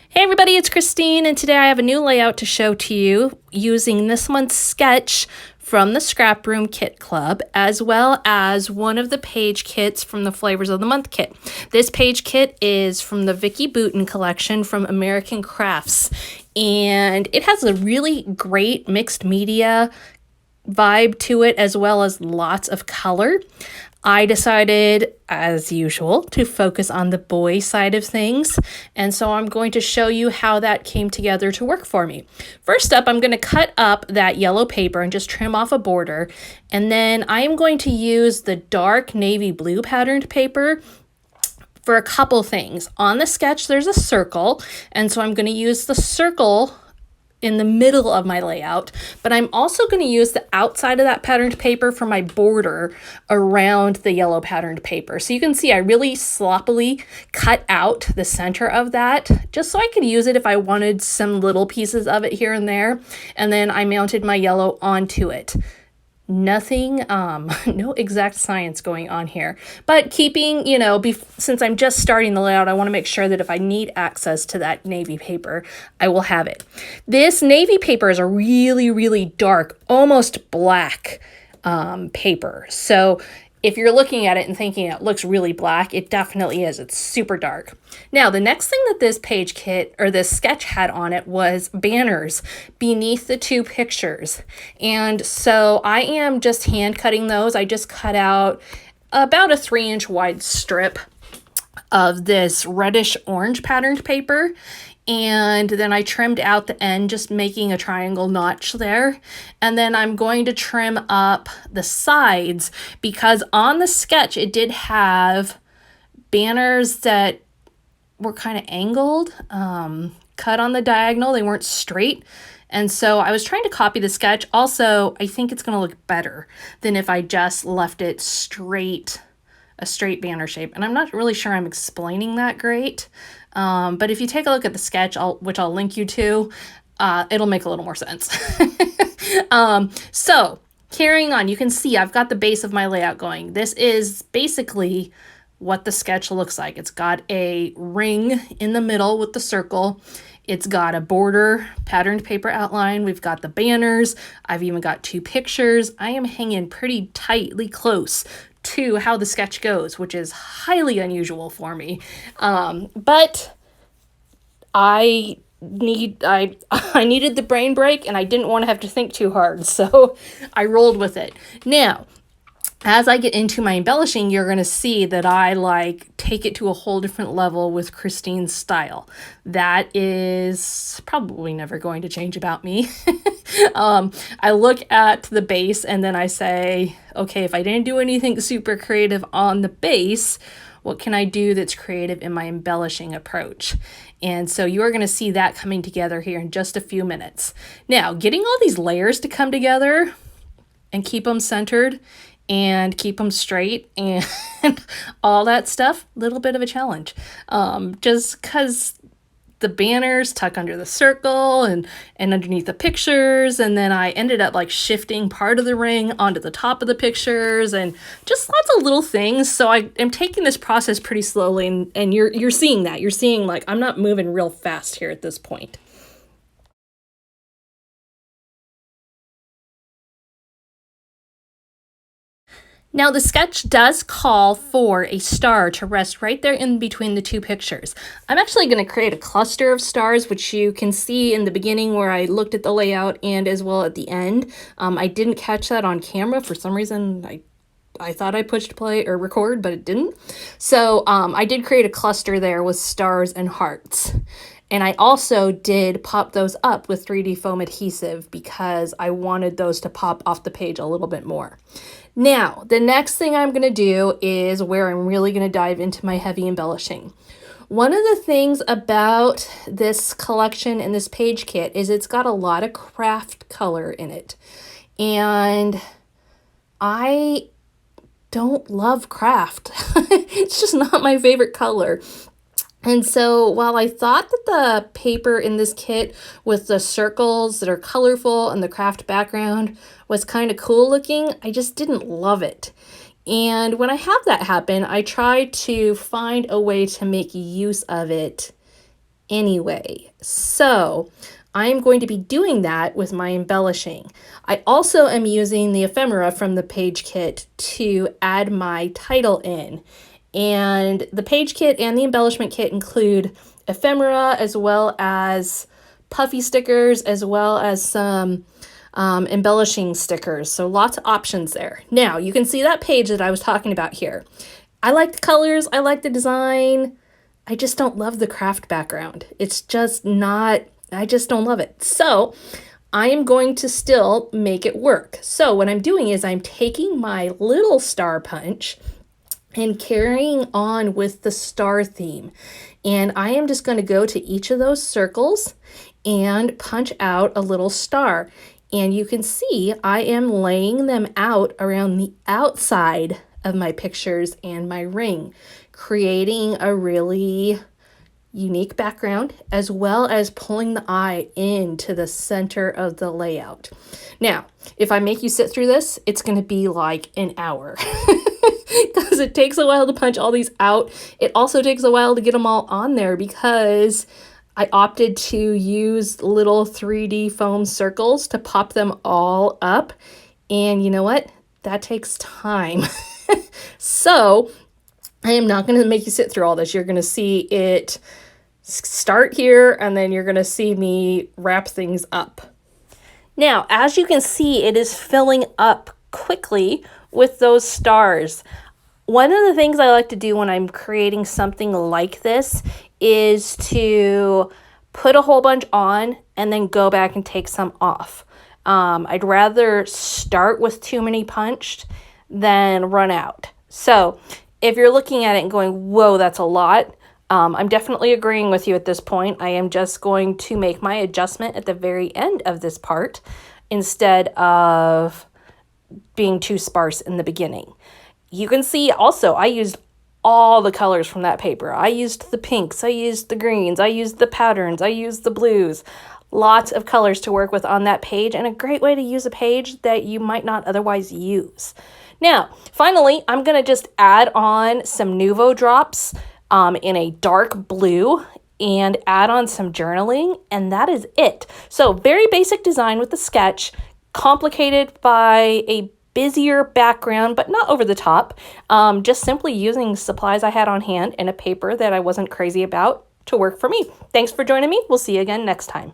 Hey everybody, it's Christine, and today I have a new layout to show to you using this month's sketch from the ScrapRoom Kit Club, as well as one of the page kits from the Flavors of the Month kit. This page kit is from the Vicky Boutin collection from American Crafts, and it has a really great mixed media vibe to it, as well as lots of color. I decided, as usual, to focus on the boy side of things, and so I'm going to show you how that came together to work for me. First up, I'm going to cut up that yellow paper and just trim off a border, and then I am going to use the dark navy blue patterned paper for a couple things. On the sketch, there's a circle, and so I'm going to use the circle in the middle of my layout, but I'm also going to use the outside of that patterned paper for my border around the yellow patterned paper. So you can see I really sloppily cut out the center of that just so I could use it if I wanted some little pieces of it here and there. And then I mounted my yellow onto it. Nothing, no exact science going on here, but keeping, since I'm just starting the layout, I want to make sure that if I need access to that navy paper, I will have it. This navy paper is a really, really dark, almost black paper. So if you're looking at it and thinking it looks really black, it definitely is. It's super dark. Now, the next thing that this page kit or this sketch had on it was banners beneath the two pictures. And so I am just hand cutting those. I just cut out about a 3-inch wide strip of this reddish orange patterned paper. And then I trimmed out the end, just making a triangle notch there. And then I'm going to trim up the sides because on the sketch, it did have banners that were kind of angled, cut on the diagonal. They weren't straight. And so I was trying to copy the sketch. Also, I think it's going to look better than if I just left it straight, a straight banner shape. And I'm not really sure I'm explaining that great. But if you take a look at the sketch, which I'll link you to, it'll make a little more sense. So carrying on, you can see I've got the base of my layout going. This is basically what the sketch looks like. It's got a ring in the middle with the circle. It's got a border patterned paper outline. We've got the banners. I've even got 2 pictures. I am hanging pretty tightly close to how the sketch goes, which is highly unusual for me. But I needed the brain break and I didn't want to have to think too hard. So I rolled with it. Now, as I get into my embellishing, you're going to see that I take it to a whole different level with Christine's style. That is probably never going to change about me. I look at the base and then I say, okay, if I didn't do anything super creative on the base, what can I do that's creative in my embellishing approach? And so you are going to see that coming together here in just a few minutes. Now, getting all these layers to come together and keep them centered and keep them straight and all that stuff, a little bit of a challenge. Just because the banners tuck under the circle and underneath the pictures, and then I ended up shifting part of the ring onto the top of the pictures and just lots of little things. So I am taking this process pretty slowly, and you're seeing that. You're seeing I'm not moving real fast here at this point. Now the sketch does call for a star to rest right there in between the 2 pictures. I'm actually going to create a cluster of stars, which you can see in the beginning where I looked at the layout and as well at the end. I didn't catch that on camera. For some reason, I thought I pushed play or record, but it didn't. So I did create a cluster there with stars and hearts. And I also did pop those up with 3D foam adhesive because I wanted those to pop off the page a little bit more. Now, the next thing I'm going to do is where I'm really going to dive into my heavy embellishing. One of the things about this collection and this page kit is it's got a lot of craft color in it. And I don't love craft. It's just not my favorite color. And so while I thought that the paper in this kit with the circles that are colorful and the craft background was kind of cool looking, I just didn't love it. And when I have that happen, I try to find a way to make use of it anyway. So I'm going to be doing that with my embellishing. I also am using the ephemera from the page kit to add my title in. And the page kit and the embellishment kit include ephemera as well as puffy stickers as well as some embellishing stickers. So lots of options there. Now you can see that page that I was talking about here. I like the colors. I like the design. I just don't love the craft background. It's just not, I just don't love it. So I am going to still make it work. So what I'm doing is I'm taking my little star punch and carrying on with the star theme. And I am just going to go to each of those circles and punch out a little star. And you can see I am laying them out around the outside of my pictures and my ring, creating a really unique background, as well as pulling the eye into the center of the layout. Now, if I make you sit through this, it's going to be like an hour because it takes a while to punch all these out. It also takes a while to get them all on there because I opted to use little 3D foam circles to pop them all up. And you know what? That takes time. So I am not going to make you sit through all this. You're going to see it start here, and then you're going to see me wrap things up. Now, as you can see, it is filling up quickly with those stars. One of the things I like to do when I'm creating something like this is to put a whole bunch on and then go back and take some off. I'd rather start with too many punched than run out. So if you're looking at it and going, whoa, that's a lot, I'm definitely agreeing with you at this point. I am just going to make my adjustment at the very end of this part instead of being too sparse in the beginning. You can see also I used all the colors from that paper. I used the pinks, I used the greens, I used the patterns, I used the blues. Lots of colors to work with on that page, and a great way to use a page that you might not otherwise use. Now, finally, I'm going to just add on some Nuvo drops in a dark blue and add on some journaling, and that is it. So very basic design with the sketch, complicated by a busier background, but not over the top. Just simply using supplies I had on hand and a paper that I wasn't crazy about to work for me. Thanks for joining me. We'll see you again next time.